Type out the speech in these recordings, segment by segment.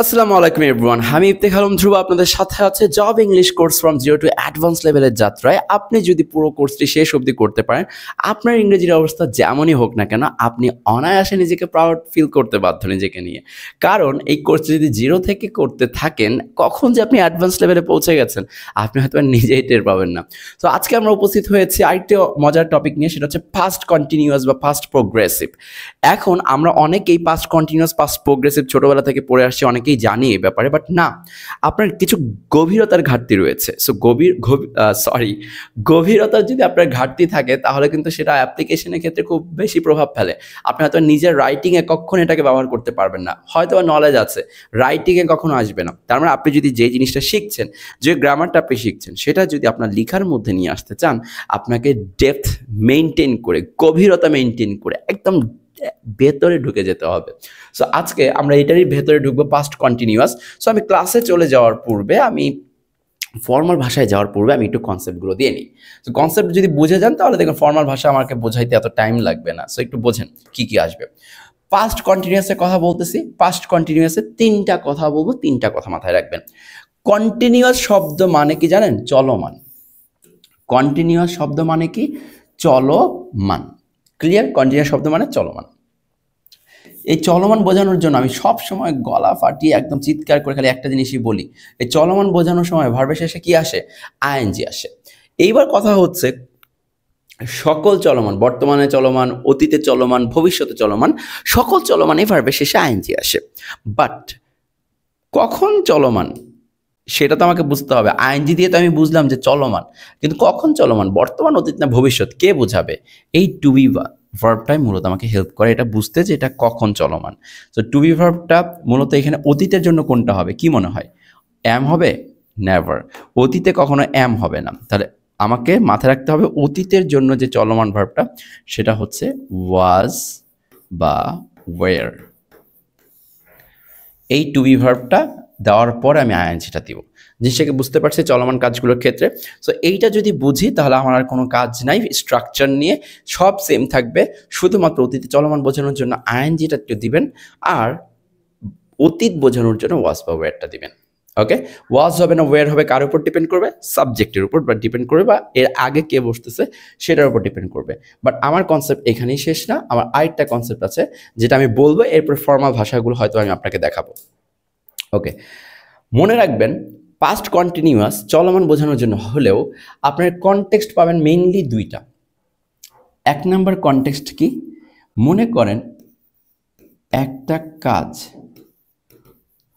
আসসালামু আলাইকুম এভরিওয়ান, আমি ইফতেখার আলম ধ্রুব আপনাদের সাথে আছে job English course from zero to advance লেভেলের যাত্রায়। আপনি যদি পুরো কোর্সটি শেষ অবধি করতে পারেন, আপনার ইংরেজির অবস্থা যেমনই হোক না কেন, আপনি অনায়াসে নিজেকে প্রাউড ফিল করতে বাধ্য নিজেকে নিয়ে। কারণ এই কোর্সটি যদি জিরো থেকে করতে থাকেন, কখন যে আপনি অ্যাডভান্স লেভেলে পৌঁছে গেছেন আপনি হয়তো নিজেই টের পাবেন না। তো আজকে আমরা উপস্থিত হয়েছি আরেকটি মজার টপিক নিয়ে, সেটা হচ্ছে পাস্ট কন্টিনিউয়াস বা পাস্ট প্রোগ্রেসিভ। এখন আমরা অনেকেই পাস্ট কন্টিনিউয়াস পাস্ট প্রোগ্রেসিভ ছোটবেলা থেকে পড়ে আসছি, অনেকেই জানি এই ব্যাপারে, বাট না, আপনার কিছু গভীরতার ঘাটতি রয়েছে। সো গভীরতার যদি আপনার ঘাটতি থাকে তাহলে কিন্তু সেটা অ্যাপ্লিকেশনের ক্ষেত্রে খুব বেশি প্রভাব ফেলে। আপনি হয়তো নিজের রাইটিংয়ে কখনো এটাকে ব্যবহার করতে পারবেন না, হয়তো বা নলেজ আছে, রাইটিংয়ে কখনো আসবে না। তার মানে আপনি যদি যে জিনিসটা শিখছেন, যে গ্রামারটা আপনি শিখছেন, সেটা যদি আপনার লেখার মধ্যে নিয়ে আসতে চান, আপনাকে ডেপথ মেনটেন করে, গভীরতা মেনটেন করে একদম ভেতরে ঢুকে যেতে হবে। সো আজকে আমরা এটারই ভেতরে ঢুকবো, পাস্ট কন্টিনিউয়াস। সো আমি ক্লাসে চলে যাওয়ার পূর্বে, আমি ফর্মাল ভাষায় যাওয়ার পূর্বে আমি একটু কনসেপ্টগুলো দিয়ে নিই। তো কনসেপ্ট যদি বুঝে যান তাহলে দেখুন ফর্মাল ভাষা আমাকে বোঝাইতে এত টাইম লাগবে না। সো একটু বোঝেন কি কি আসবে। পাস্ট কন্টিনিউয়াসের কথা বলতেছি, পাস্ট কন্টিনিউয়াসে তিনটা কথা বলবো, তিনটা কথা মাথায় রাখবেন। কন্টিনিউয়াস শব্দ মানে কি জানেন? চলমান। কন্টিনিউয়াস শব্দ মানে কি? চলমান। ক্লিয়ার? কন্টিনিউয়াস শব্দ মানে চলমান। এই চলমান বোঝানোর জন্য আমি সব সময় গলা ফাটিয়ে একদম চিৎকার করে খালি একটা জিনিসই বলি, এই চলমান বোঝানোর সময় ভার্বের শেষে কি আসে? আইএনজি আসে। এইবার কথা হচ্ছে, সকল চলমান, বর্তমানে চলমান, অতীতে চলমান, ভবিষ্যতে চলমান, সকল চলমান এই ভার্বের শেষে আইএনজি আসে। বাট কখন চলমান সেটা তো আমাকে বুঝতে হবে। আইএনজি দিয়ে তো আমি বুঝলাম যে চলমান, কিন্তু কখন চলমান, বর্তমান, অতীত না ভবিষ্যৎ, কে বোঝাবে? এই টু বি ভার্বটাই মূলত আমাকে হেল্প করে এটা বুঝতে যে এটা কখন চলমান। তো টু বি ভার্বটা মূলত এখানে অতীতের জন্য কোনটা হবে কি মনে হয়? অ্যাম হবে? নেভার। অতীতে কখনো অ্যাম হবে না। তাহলে আমাকে মাথায় রাখতে হবে অতীতের জন্য যে চলমান ভার্বটা সেটা হচ্ছে ওয়াজ বা ওয়ের। এই টু বি ভার্বটা দেওয়ার পর আমি আইএনজিটা দিব। জিনিসটাকে বুঝতে পারছি চলমান কাজগুলোর ক্ষেত্রে। সো এইটা যদি বুঝি তাহলে আমার আর কোনো কাজ নাই, স্ট্রাকচার নিয়ে সব সেম থাকবে। শুধুমাত্র অতীতে চলমান বোঝানোর জন্য আইএনজিটা একটু দিবেন, আর অতীত বোঝানোর জন্য ওয়াজ বা ওয়্যারটা দিবেন। ওকে, ওয়াজ হবে না ওয়্যার হবে কার উপর ডিপেন্ড করবে? সাবজেক্টের উপর বা ডিপেন্ড করবে, বা এর আগে কে বসতেছে সেটার উপর ডিপেন্ড করবে। বাট আমার কনসেপ্ট এখানেই শেষ না, আমার আরেকটা কনসেপ্ট আছে যেটা আমি বলবো, এরপর ফর্মাল ভাষাগুলো হয়তো আমি আপনাকে দেখাবো। ওকে, মনে রাখবেন পাস্ট কন্টিনিউয়াস চলমান বোঝানোর জন্য হলেও আপনার কনটেক্সট পাবেন মেইনলি দুইটা। এক নাম্বার কনটেক্সট কি? মনে করেন একটা কাজ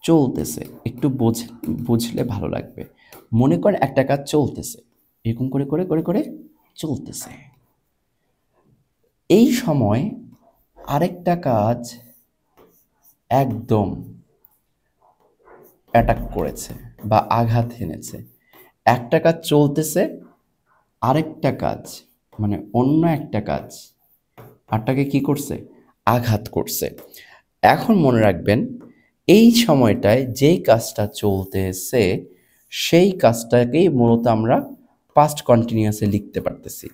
চলতেছে, একটু বুঝলে ভালো লাগবে। মনে করেন একটা কাজ চলতেছে, এরকম করে করে করে করে চলতেছে। এই সময় আরেকটা কাজ একদম অ্যাটাক করেছে বা আঘাত এনেছে। একটা কাজ চলতেছে, আরেকটা কাজ মানে অন্য একটা কাজ আরটাকে কি করছে? আঘাত করছে। এখন মনে রাখবেন এই সময়টায় যেই কাজটা চলতেছে সেই কাজটাকেই মূলত আমরা পাস্ট কন্টিনিউয়াসে লিখতে পারতেছি।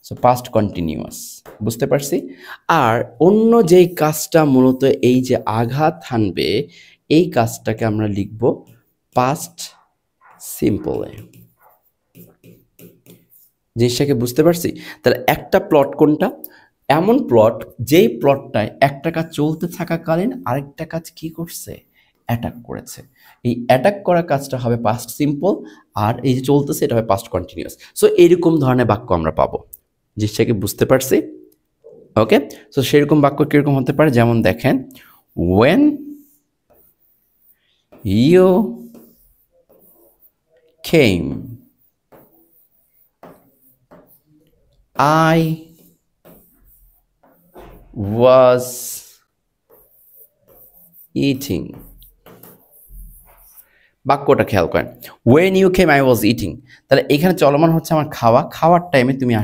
সো পাস্ট কন্টিনিউয়াস, বুঝতে পারছি। আর অন্য যেই কাজটা মূলত এই যে আঘাত হানবে এই কাজটাকে আমরা লিখব পাস্ট সিম্পলে। জিনিসটাকে বুঝতে পারছি? তাহলে একটা প্লট কোনটা? এমন প্লট যেই প্লটটায় একটা কাজ চলতে থাকাকালীন আরেকটা কাজ কি করছে? অ্যাটাক করেছে। এই অ্যাটাক করা কাজটা হবে পাস্ট সিম্পল, আর এই যে চলতেছে এটা হবে পাস্ট কন্টিনিউয়াস। সো এরকম ধরনের বাক্য আমরা পাবো। জিনিসটাকে বুঝতে পারছি? ওকে, সো সেরকম বাক্য কীরকম হতে পারে? যেমন দেখেন, when you came I was eating. বাক্যটা খেয়াল করেন, when you came I was eating। তাহলে এখানে চলমান হচ্ছে আমার খাওয়া, খাওয়ার টাইমে তুমি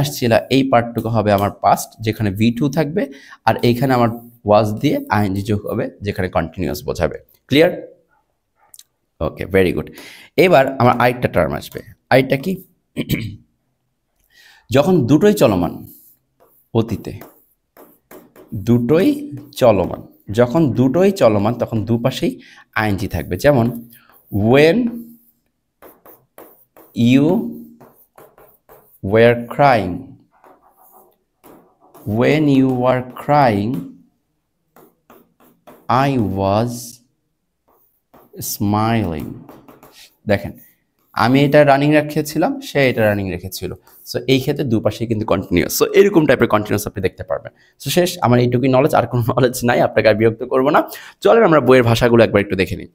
আসছিলা, এই পার্টটুকু হবে আমার পাস্ট যেখানে V2 থাকবে, আর এইখানে আমার was দিয়ে আইএনজি যোগ হবে যেখানে কন্টিনিউয়াস বোঝাবে। ক্লিয়ার? ওকে, ভেরি গুড। এবার আমার আরেকটা টার্ম আসবে। আরেকটা কি? যখন দুটোই চলমান, অতীতে দুটোই চলমান, যখন দুটোই চলমান তখন দুপাশেই আইএনজি থাকবে। যেমন when you were crying, when you were crying I was smiling. দেখেন আমি এটা রানিং রেখেছিলাম, সে এটা রানিং রেখেছিল। সো এই ক্ষেত্রে দুপাশেই কিন্তু কন্টিনিউয়াস। সো এরকম টাইপের কন্টিনিউয়াস আপনি দেখতে পারবেন। সো শেষ, আমার এইটুকুই নলেজ, আর কোনো নলেজ নাই, আপনাকে আর বিরক্ত করবো না। চলেন আমরা বইয়ের ভাষাগুলো একবার একটু দেখে নিই।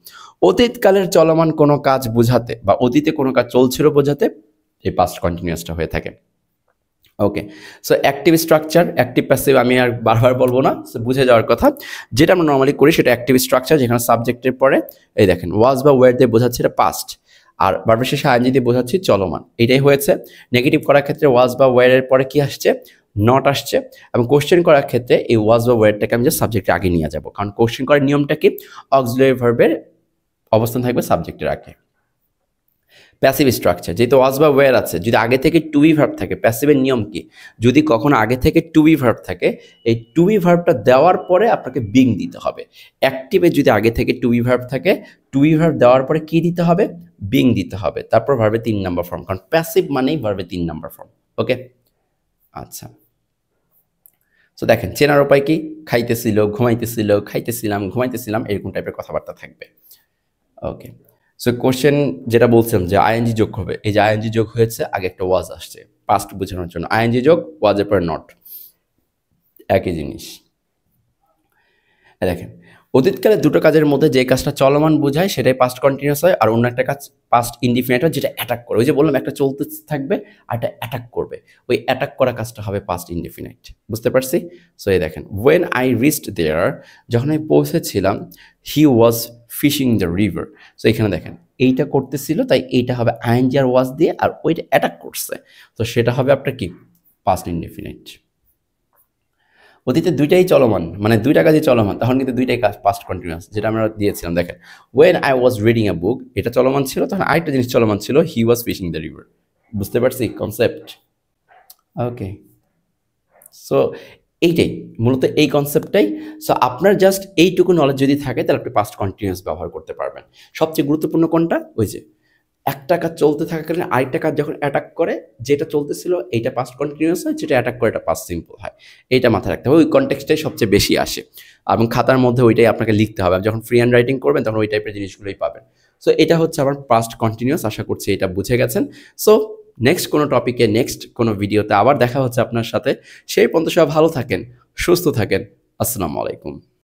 অতীতকালের চলমান কোনো কাজ বোঝাতে বা অতীতে কোনো কাজ চলছিল বোঝাতে এই পাস্ট কন্টিনিউয়াসটা হয়ে থাকে। Okay, so active structure, active passive আমি আর বারবার বলবো না, সো বুঝে যাওয়ার কথা। যেটা আমরা নর্মালি করি সেটা অ্যাক্টিভ স্ট্রাকচার, যেখানে সাবজেক্টের পরে এই দেখেন ওয়াজ বা ওয়ার দিয়ে বোঝাচ্ছে এটা পাস্ট, আর বারবার শেষে আইএনজি দিয়ে বোঝাচ্ছি চলমান। এটাই হয়েছে। নেগেটিভ করার ক্ষেত্রে ওয়াজ বা ওয়ারের পরে কি আসছে, নট আসছে। এবং কোশ্চেন করার ক্ষেত্রে এই ওয়াজ বা ওয়ারটাকে আমি জাস্ট সাবজেক্টের আগে নিয়ে যাব, কারণ কোশ্চেন করার নিয়মটা কি, অক্সিলারি ভার্বের অবস্থান থাকবে সাবজেক্টের আগে। প্যাসিভ স্ট্রাকচার, যেহেতু ওয়াজ বা ওয়্যার আছে, যদি আগে থেকে টু বি ভার্ব থাকে, প্যাসিভের নিয়ম কি, যদি কখনো আগে থেকে টু বি ভার্ব থাকে, এই টু বি ভার্বটা দেওয়ার পরে আপনাকে বিং দিতে হবে। অ্যাক্টিভে যদি আগে থেকে টু বি ভার্ব থাকে, টু বি ভার্ব দেওয়ার পরে কি দিতে হবে, বিং দিতে হবে, তারপর ভার্বে 3 নাম্বার ফর্ম, কারণ প্যাসিভ মানেই ভার্বে 3 নাম্বার ফর্ম। ওকে, আচ্ছা। সো দেখেন চেনার উপায় কি, খাইতেছিল, ঘুমাইতেছিল, খাইতেছিলাম, ঘুমাইতেছিলাম, এরকম টাইপের কথাবার্তা থাকবে। ওকে, সো কোশ্চেন যেটা বলছিলাম যে আইএনজি যোগ হবে, এই যে আইএনজি যোগ হয়েছে, আগে একটা ওয়াজ আসছে পাস্ট বোঝানোর জন্য, আইএনজি যোগ ওয়াজের পরে নট, একই জিনিস। দেখেন অতীতকালে দুটো কাজের মধ্যে যে কাজটা চলমান বোঝায় সেটাই পাস্ট কন্টিনিউয়াস হয়, আর অন্য একটা কাজ পাস্ট ইনডিফিনিট হয় যেটা অ্যাটাক করে। ওই যে বললাম একটা চলতে থাকবে আর একটা অ্যাটাক করবে, ওই অ্যাটাক করা কাজটা হবে পাস্ট ইনডিফিনিট। বুঝতে পারছি? সো এই দেখেন ওয়েন আই রিচড দেয়ার, যখন আমি পৌঁছেছিলাম, হি ওয়াজ ফিশিং দ্য রিভার। সো এখানে দেখেন এইটা করতেছিল, তাই এইটা হবে আইএনজি আর ওয়াজ দিয়ে, আর ওইটা অ্যাটাক করছে, তো সেটা হবে আপনার কি, পাস্ট ইনডিফিনিট। অতীতে দুইটাই চলমান, মানে দুইটা কাজই চলমান, তখন কিন্তু দুইটাই কাজ পাস্ট কন্টিনিউয়াস, যেটা আমরা দিয়েছিলাম। দেখেন when I was reading a বুক, এটা চলমান ছিল, তখন আরেকটা জিনিস চলমান ছিল, হি ওয়াজ ফিশিং দ্য রিভার। বুঝতে পারছি কনসেপ্ট? ওকে, সো এইটাই মূলত এই কনসেপ্টটাই। সো আপনার জাস্ট এইটুকু নলেজ যদি থাকে তাহলে আপনি পাস্ট কন্টিনিউয়াস ব্যবহার করতে পারবেন। সবচেয়ে গুরুত্বপূর্ণ কোনটা, ওই যে একটা কাজ চলতে থাকাকালীন আরেকটা কাজ যখন অ্যাটাক করে, যেটা চলতেছিল এইটা পাস্ট কন্টিনিউয়াস হয়, যেটা অ্যাটাক করে এটা পাস্ট সিম্পল হয়। এইটা মাথায় রাখতে হবে, ওই কনটেক্সটাই সবচেয়ে বেশি আসে, এবং খাতার মধ্যে ওইটাই আপনাকে লিখতে হবে। যখন ফ্রি হ্যান্ড রাইটিং করবেন তখন ওই টাইপের জিনিসগুলোই পাবেন। সো এটা হচ্ছে আমার পাস্ট কন্টিনিউয়াস, আশা করছি এটা বুঝে গেছেন। সো নেক্সট কোনো টপিকে, নেক্সট কোনো ভিডিওতে আবার দেখা হচ্ছে আপনার সাথে। সেই পর্যন্ত সবাই ভালো থাকেন, সুস্থ থাকেন। আসসালামু আলাইকুম।